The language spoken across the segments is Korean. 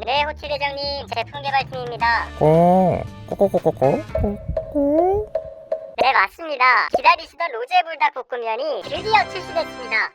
네, 호치 대장님, 제품 개발팀입니다. 네, 맞습니다. 기다리시던 로제 불닭 볶음면이 드디어 출시됐습니다.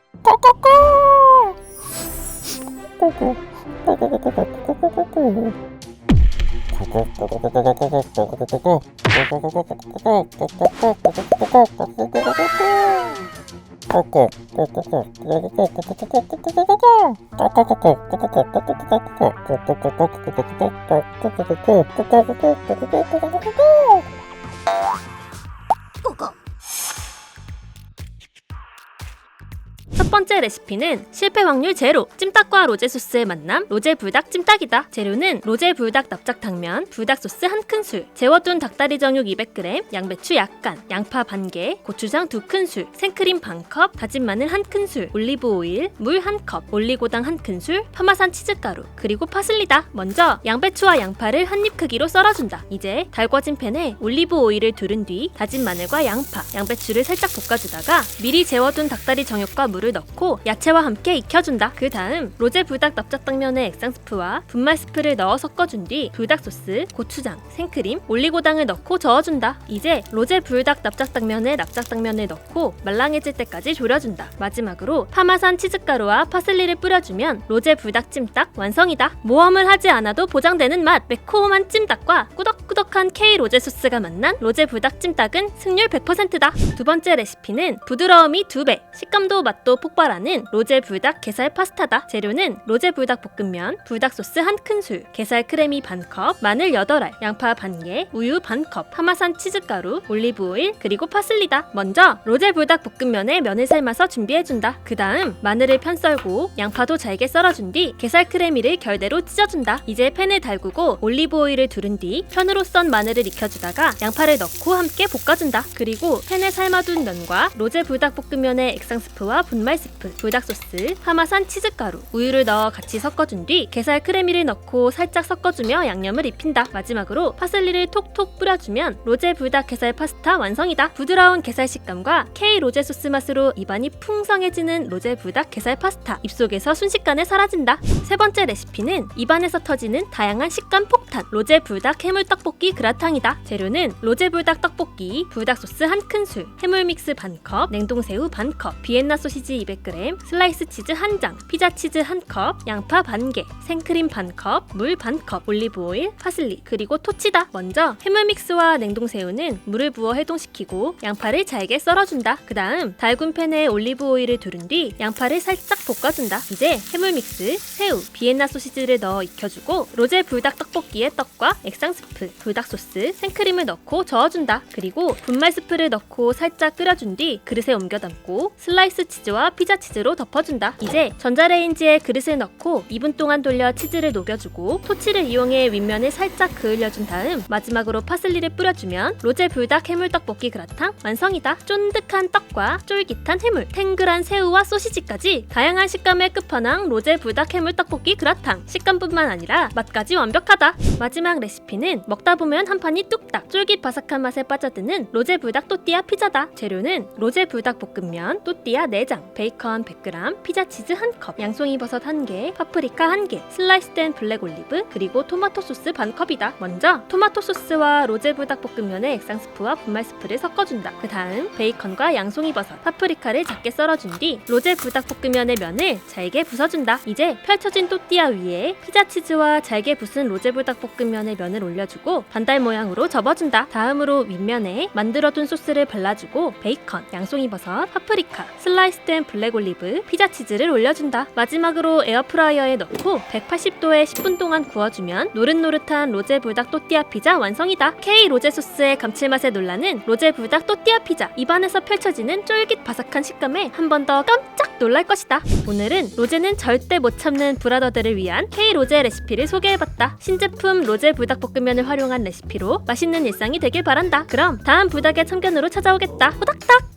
첫 번째 레시피는 실패 확률 제로, 찜닭과 로제 소스의 만남, 로제 불닭 찜닭이다. 재료는 로제 불닭 납작당면, 불닭 소스 1큰술, 재워둔 닭다리 정육 200g, 양배추 약간, 양파 반개, 고추장 2큰술, 생크림 반컵, 다진 마늘 1큰술, 올리브 오일, 물 1컵, 올리고당 1큰술, 파마산 치즈가루, 그리고 파슬리다. 먼저 양배추와 양파를 한 입 크기로 썰어준다. 이제 달궈진 팬에 올리브 오일을 두른 뒤 다진 마늘과 양파, 양배추를 살짝 볶아주다가 미리 재워둔 닭다리 정육과 물을 넣고 야채와 함께 익혀준다. 그 다음 로제 불닭 납작당면에 액상 스프와 분말 스프를 넣어 섞어준 뒤 불닭 소스, 고추장, 생크림, 올리고당을 넣고 저어준다. 이제 로제 불닭 납작당면에 납작당면을 넣고 말랑해질 때까지 졸여준다. 마지막으로 파마산 치즈가루와 파슬리를 뿌려주면 로제 불닭 찜닭 완성이다. 모험을 하지 않아도 보장되는 맛, 매콤한 찜닭과 꾸덕꾸덕한 K 로제 소스가 만난 로제 불닭 찜닭은 승률 100%다. 두 번째 레시피는 부드러움이 2배, 식감도 맛도 폭발하는 로제 불닭 게살 파스타다. 재료는 로제 불닭 볶음면, 불닭 소스 1큰술, 게살 크래미 반컵, 마늘 8알, 양파 반개, 우유 반컵, 파마산 치즈가루, 올리브 오일, 그리고 파슬리다. 먼저 로제 불닭 볶음면에 면을 삶아서 준비해준다. 그 다음 마늘을 편썰고 양파도 잘게 썰어준 뒤 게살 크래미를 결대로 찢어준다. 이제 팬을 달구고 올리브 오일을 두른 뒤 편으로 썬 마늘을 익혀주다가 양파를 넣고 함께 볶아준다. 그리고 팬에 삶아둔 면과 로제 불닭 볶음면의 액상 스프와 분말 스프, 불닭 소스, 파마산 치즈가루, 우유를 넣어 같이 섞어준 뒤 게살 크래미를 넣고 살짝 섞어주며 양념을 입힌다. 마지막으로 파슬리를 톡톡 뿌려주면 로제 불닭 게살 파스타 완성이다. 부드러운 게살 식감과 K 로제 소스 맛으로 입안이 풍성해지는 로제 불닭 게살 파스타, 입속에서 순식간에 사라진다. 세 번째 레시피는 입안에서 터지는 다양한 식감 폭탄, 로제 불닭 해물 떡볶이 그라탕이다. 재료는 로제 불닭 떡볶이, 불닭 소스 1큰술, 해물 믹스 반컵, 냉동새우 반컵, 비엔나 소시지 200g, 슬라이스 치즈 1장, 피자 치즈 1컵, 양파 반개, 생크림 반컵, 물 반컵, 올리브 오일, 파슬리, 그리고 토치다. 먼저 해물 믹스와 냉동새우는 물을 부어 해동시키고 양파를 잘게 썰어준다. 그 다음 달군 팬에 올리브 오일을 두른 뒤 양파를 살짝 볶아준다. 이제 해물 믹스, 새우, 비엔나 소시지를 넣어 익혀주고 로제 불닭 떡볶이에 떡과 액상 스프, 불닭 소스, 생크림을 넣고 저어준다. 그리고 분말 스프를 넣고 살짝 끓여준 뒤 그릇에 옮겨 담고 슬라이스 치즈와 피자 치즈로 덮어준다. 이제 전자레인지에 그릇을 넣고 2분 동안 돌려 치즈를 녹여주고 토치를 이용해 윗면을 살짝 그을려준 다음 마지막으로 파슬리를 뿌려주면 로제 불닭 해물 떡볶이 그라탕 완성이다. 쫀득한 떡과 쫄깃한 해물, 탱글한 새우와 소시지까지 다양한 식감의 끝판왕 로제 불닭 해물 떡볶이 그라탕. 식감뿐만 아니라 맛까지 완벽하다. 마지막 레시피는 먹다 보면 한 판이 뚝딱 쫄깃바삭한 맛에 빠져드는 로제 불닭 또띠아 피자다. 재료는 로제 불닭 볶음면, 또띠아 4장, 베이컨 100g, 피자 치즈 1컵, 양송이 버섯 1개, 파프리카 1개, 슬라이스된 블랙 올리브, 그리고 토마토 소스 반컵이다. 먼저 토마토 소스와 로제 불닭 볶음면의 액상 스프와 분말 스프를 섞어준다. 그 다음 베이컨과 양송이 버섯, 파프리카를 작게 썰어준 뒤 로제 불닭 볶음면의 면을 잘게 부숴준다. 이제 펼쳐진 또띠아 위에 피자 치즈와 잘게 부순 로제 불닭 볶음면의 면을 올려주고 반달 모양으로 접어준다. 다음으로 윗면에 만들어둔 소스를 발라주고 베이컨, 양송이 버섯, 파프리카, 슬라이스된 블랙 올리브, 피자 치즈를 올려준다. 마지막으로 에어프라이어에 넣고 180도에 10분 동안 구워주면 노릇노릇한 로제 불닭 또띠아 피자 완성이다. K 로제 소스의 감칠맛에 놀라는 로제 불닭 또띠아 피자. 입안에서 펼쳐지는 쫄깃 바삭한 식감에 한 번 더 깜짝 놀랄 것이다. 오늘은 로제는 절대 못 참는 브라더들을 위한 K 로제 레시피를 소개해봤다. 신제품 로제 불닭볶음면을 활용한 레시피로 맛있는 일상이 되길 바란다. 그럼 다음 불닭의 참견으로 찾아오겠다. 호닥닥!